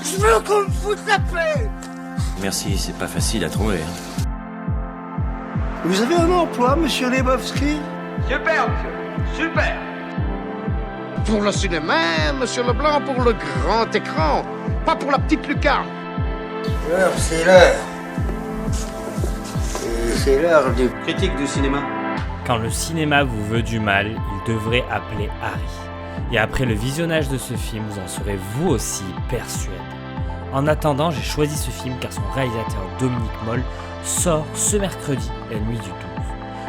Je veux qu'on me foute la paix. Merci, c'est pas facile à trouver. Vous avez un emploi, monsieur Lebowski? Super, monsieur. Super. Pour le cinéma, monsieur Leblanc, pour le grand écran, pas pour la petite lucarne. L'heure, c'est l'heure. C'est l'heure du... Critique du cinéma. Quand le cinéma vous veut du mal, il devrait appeler Harry. Et après le visionnage de ce film, vous en serez vous aussi persuadé. En attendant, j'ai choisi ce film car son réalisateur Dominique Moll sort ce mercredi, la nuit du 12.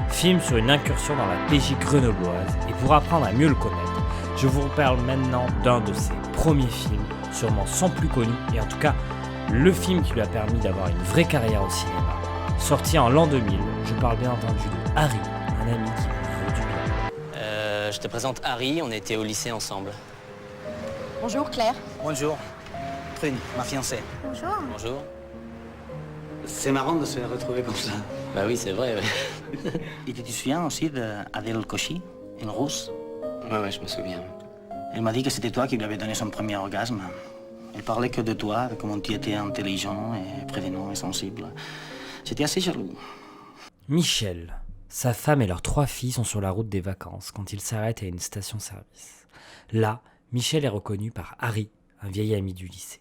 Film sur une incursion dans la PJ grenobloise, et pour apprendre à mieux le connaître, je vous parle maintenant d'un de ses premiers films, sûrement son plus connu, et en tout cas, le film qui lui a permis d'avoir une vraie carrière au cinéma. Sorti en l'an 2000, je parle bien entendu de Harry, un ami qui vous veut du bien. Je te présente Harry, on était au lycée ensemble. Bonjour Claire. Bonjour. Prune, ma fiancée. Bonjour. Bonjour. C'est marrant de se retrouver comme ça. Bah oui, c'est vrai, ouais. Et tu te souviens aussi d'Adèle Cauchy, une rousse? Ouais, je me souviens. Elle m'a dit que c'était toi qui lui avais donné son premier orgasme. Elle parlait que de toi, de comment tu étais intelligent et prévenant et sensible. J'étais assez jaloux. Michel, sa femme et leurs 3 filles sont sur la route des vacances quand ils s'arrêtent à une station-service. Là, Michel est reconnu par Harry, un vieil ami du lycée.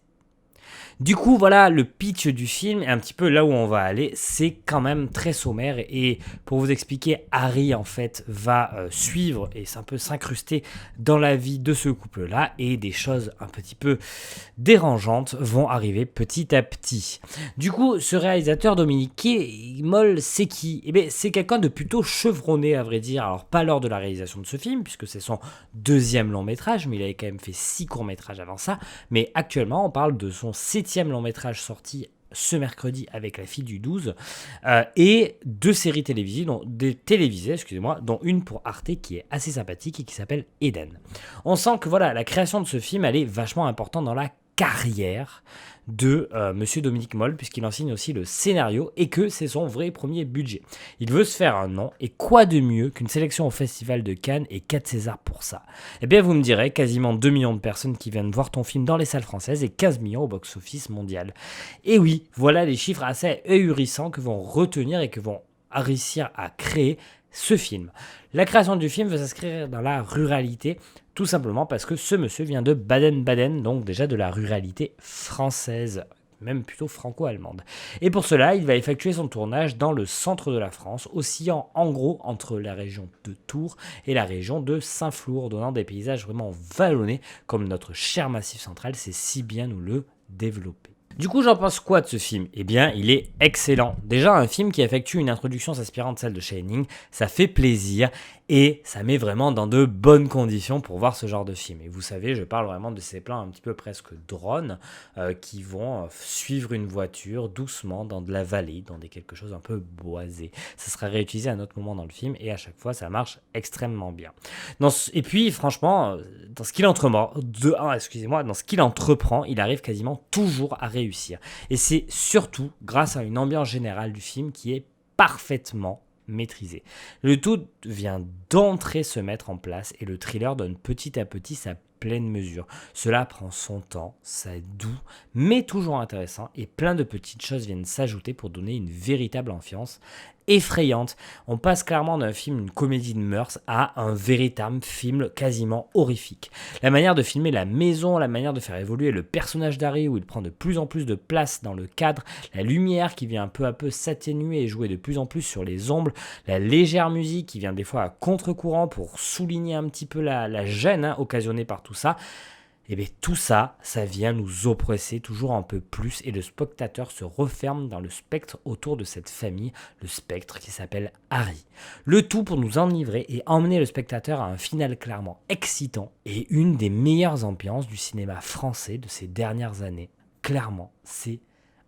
Du coup, voilà, le pitch du film et un petit peu là où on va aller, c'est quand même très sommaire. Et pour vous expliquer, Harry, en fait, va suivre et un peu s'incruster dans la vie de ce couple-là. Et des choses un petit peu dérangeantes vont arriver petit à petit. Du coup, ce réalisateur, Dominique Moll, c'est qui? Eh bien, c'est quelqu'un de plutôt chevronné, à vrai dire. Alors, pas lors de la réalisation de ce film, puisque c'est son 2e long-métrage, mais il avait quand même fait 6 courts-métrages avant ça. Mais actuellement, on parle de son 7e long-métrage sorti ce mercredi avec La fille du 12 et 2 séries télévisées, dont une pour Arte qui est assez sympathique et qui s'appelle Eden. On sent que voilà, la création de ce film, elle est vachement importante dans la carrière de Monsieur Dominique Moll, puisqu'il en signe aussi le scénario et que c'est son vrai premier budget. Il veut se faire un nom, et quoi de mieux qu'une sélection au Festival de Cannes et 4 Césars pour ça? Eh bien, vous me direz, quasiment 2 millions de personnes qui viennent voir ton film dans les salles françaises et 15 millions au box-office mondial. Et oui, voilà les chiffres assez ahurissants que vont retenir et que vont réussir à créer ce film. La création du film veut s'inscrire dans la ruralité, tout simplement parce que ce monsieur vient de Baden-Baden, donc déjà de la ruralité française, même plutôt franco-allemande. Et pour cela, il va effectuer son tournage dans le centre de la France, oscillant en gros entre la région de Tours et la région de Saint-Flour, donnant des paysages vraiment vallonnés, comme notre cher Massif Central sait si bien nous le développer. Du coup, j'en pense quoi de ce film? Eh bien, il est excellent. Déjà, un film qui effectue une introduction s'inspirant de celle de Shining, ça fait plaisir et ça met vraiment dans de bonnes conditions pour voir ce genre de film. Et vous savez, je parle vraiment de ces plans un petit peu presque drones qui vont suivre une voiture doucement dans de la vallée, dans quelque chose un peu boisé. Ça sera réutilisé à un autre moment dans le film et à chaque fois, ça marche extrêmement bien. Et puis, franchement, dans ce qu'il entreprend, il arrive quasiment toujours à réussir. Et c'est surtout grâce à une ambiance générale du film qui est parfaitement maîtrisée. Le tout vient d'entrer se mettre en place et le thriller donne petit à petit sa pleine mesure. Cela prend son temps, c'est doux, mais toujours intéressant et plein de petites choses viennent s'ajouter pour donner une véritable ambiance effrayante. On passe clairement d'un film, une comédie de mœurs, à un véritable film quasiment horrifique. La manière de filmer la maison, la manière de faire évoluer le personnage d'Harry, où il prend de plus en plus de place dans le cadre, la lumière qui vient peu à peu s'atténuer et jouer de plus en plus sur les ombres, la légère musique qui vient des fois à contre-courant pour souligner un petit peu la gêne occasionnée par tout ça. Et bien tout ça, ça vient nous oppresser toujours un peu plus et le spectateur se referme dans le spectre autour de cette famille, le spectre qui s'appelle Harry. Le tout pour nous enivrer et emmener le spectateur à un final clairement excitant et une des meilleures ambiances du cinéma français de ces dernières années. Clairement, c'est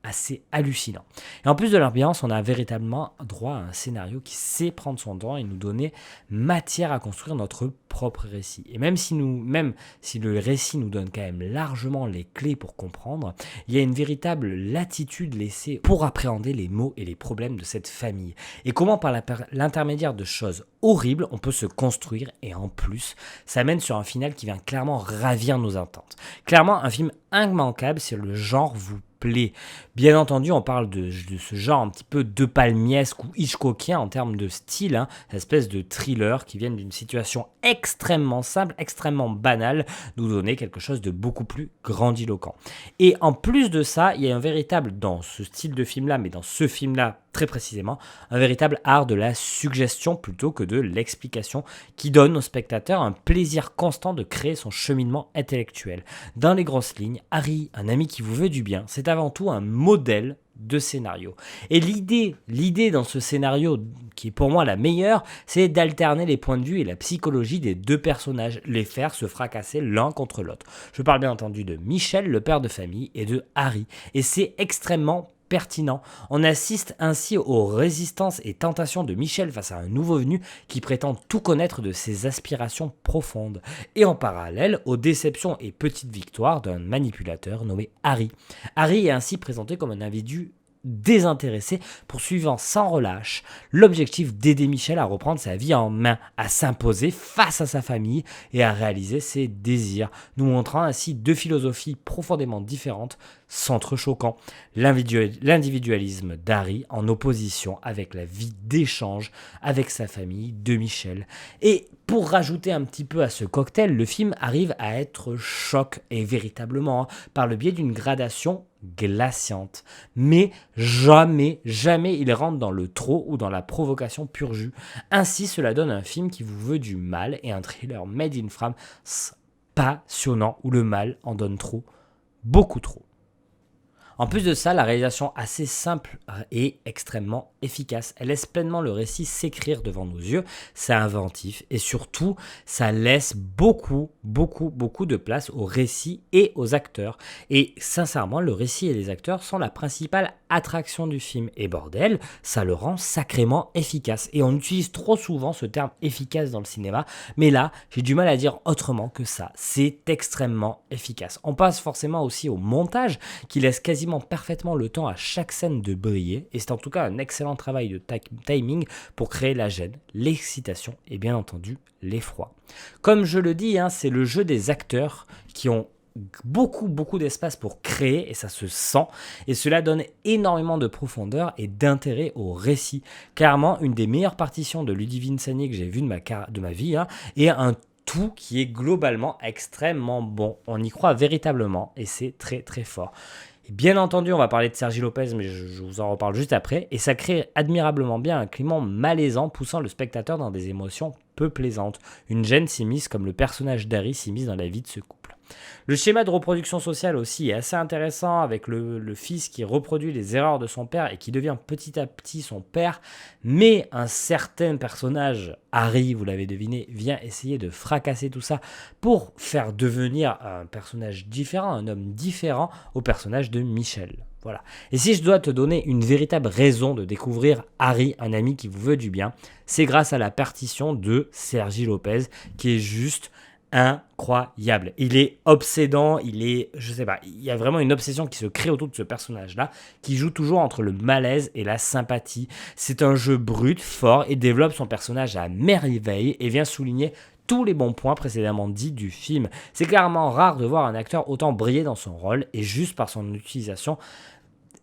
assez hallucinant. Et en plus de l'ambiance, on a véritablement droit à un scénario qui sait prendre son temps et nous donner matière à construire notre propre récit. Et même si le récit nous donne quand même largement les clés pour comprendre, il y a une véritable latitude laissée pour appréhender les mots et les problèmes de cette famille. Et comment par l'intermédiaire de choses horribles, on peut se construire, et en plus, ça mène sur un final qui vient clairement ravir nos attentes. Clairement, un film immanquable si le genre vous plaît. Bien entendu, on parle de ce genre un petit peu de palmiesque ou Hitchcockien en termes de style, hein, une espèce de thriller qui vient d'une situation extrêmement simple, extrêmement banale, nous donner quelque chose de beaucoup plus grandiloquent. Et en plus de ça, il y a un véritable, dans ce style de film-là, mais dans ce film-là très précisément, un véritable art de la suggestion plutôt que de l'explication qui donne au spectateur un plaisir constant de créer son cheminement intellectuel. Dans les grosses lignes, Harry, un ami qui vous veut du bien, c'est avant tout un modèle de scénario. Et l'idée dans ce scénario, qui est pour moi la meilleure, c'est d'alterner les points de vue et la psychologie des deux personnages, les faire se fracasser l'un contre l'autre. Je parle bien entendu de Michel, le père de famille, et de Harry. Et c'est extrêmement pertinent. On assiste ainsi aux résistances et tentations de Michel face à un nouveau venu qui prétend tout connaître de ses aspirations profondes, et en parallèle aux déceptions et petites victoires d'un manipulateur nommé Harry. Harry est ainsi présenté comme un individu désintéressé, poursuivant sans relâche l'objectif d'aider Michel à reprendre sa vie en main, à s'imposer face à sa famille et à réaliser ses désirs, nous montrant ainsi deux philosophies profondément différentes s'entrechoquant. L'individualisme d'Harry en opposition avec la vie d'échange avec sa famille de Michel. Et pour rajouter un petit peu à ce cocktail, le film arrive à être choc, et véritablement, par le biais d'une gradation glaciante. Mais jamais il rentre dans le trop ou dans la provocation pur jus. Ainsi, cela donne un film qui vous veut du mal et un thriller made in France passionnant où le mal en donne trop, beaucoup trop. En plus de ça, la réalisation assez simple et extrêmement efficace. Elle laisse pleinement le récit s'écrire devant nos yeux, c'est inventif et surtout, ça laisse beaucoup de place au récit et aux acteurs. Et sincèrement, le récit et les acteurs sont la principale attraction du film. Et bordel, ça le rend sacrément efficace. Et on utilise trop souvent ce terme efficace dans le cinéma, mais là, j'ai du mal à dire autrement que ça. C'est extrêmement efficace. On passe forcément aussi au montage qui laisse quasiment parfaitement le temps à chaque scène de briller, et c'est en tout cas un excellent travail de timing pour créer la gêne, l'excitation et bien entendu l'effroi. Comme je le dis, c'est le jeu des acteurs qui ont beaucoup d'espace pour créer, et ça se sent, et cela donne énormément de profondeur et d'intérêt au récit. Clairement, une des meilleures partitions de Ludivine Sagnier que j'ai vues de ma vie, et un tout qui est globalement extrêmement bon. On y croit véritablement, et c'est très fort. Bien entendu, on va parler de Sergi Lopez, mais je vous en reparle juste après. Et ça crée admirablement bien un climat malaisant, poussant le spectateur dans des émotions peu plaisantes. Une gêne s'immisce comme le personnage d'Harry s'immisce dans la vie de ce couple. Le schéma de reproduction sociale aussi est assez intéressant, avec le fils qui reproduit les erreurs de son père et qui devient petit à petit son père. Mais un certain personnage, Harry, vous l'avez deviné, vient essayer de fracasser tout ça pour faire devenir un personnage différent, un homme différent au personnage de Michel. Voilà. Et si je dois te donner une véritable raison de découvrir Harry, un ami qui vous veut du bien, c'est grâce à la partition de Sergi Lopez qui est juste incroyable. Il est obsédant, il y a vraiment une obsession qui se crée autour de ce personnage-là, qui joue toujours entre le malaise et la sympathie. C'est un jeu brut, fort, et développe son personnage à merveille et vient souligner tous les bons points précédemment dits du film. C'est clairement rare de voir un acteur autant briller dans son rôle, et juste par son utilisation,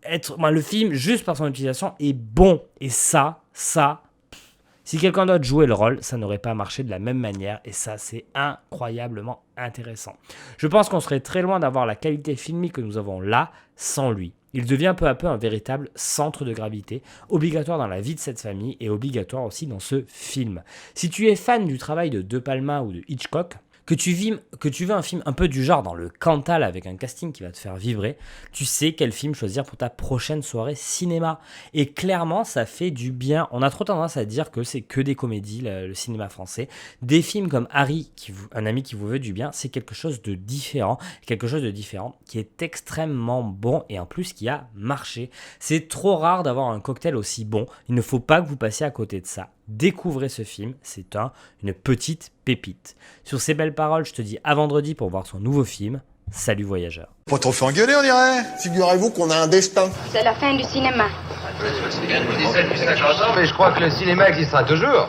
le film, juste par son utilisation, est bon. Et ça, si quelqu'un d'autre jouait le rôle, ça n'aurait pas marché de la même manière, et ça, c'est incroyablement intéressant. Je pense qu'on serait très loin d'avoir la qualité filmique que nous avons là sans lui. Il devient peu à peu un véritable centre de gravité, obligatoire dans la vie de cette famille et obligatoire aussi dans ce film. Si tu es fan du travail de De Palma ou de Hitchcock, Que tu veux un film un peu du genre dans le Cantal avec un casting qui va te faire vibrer, tu sais quel film choisir pour ta prochaine soirée cinéma. Et clairement, ça fait du bien. On a trop tendance à dire que c'est que des comédies, le cinéma français. Des films comme Harry, un ami qui vous veut du bien, c'est quelque chose de différent. Quelque chose de différent qui est extrêmement bon et en plus qui a marché. C'est trop rare d'avoir un cocktail aussi bon. Il ne faut pas que vous passiez à côté de ça. Découvrez ce film, c'est une petite pépite. Sur ces belles paroles, je te dis à vendredi pour voir son nouveau film. Salut voyageur. Pas trop fait engueuler, on dirait. Figurez-vous qu'on a un destin. C'est la fin du cinéma. Mais je crois que le cinéma existera toujours.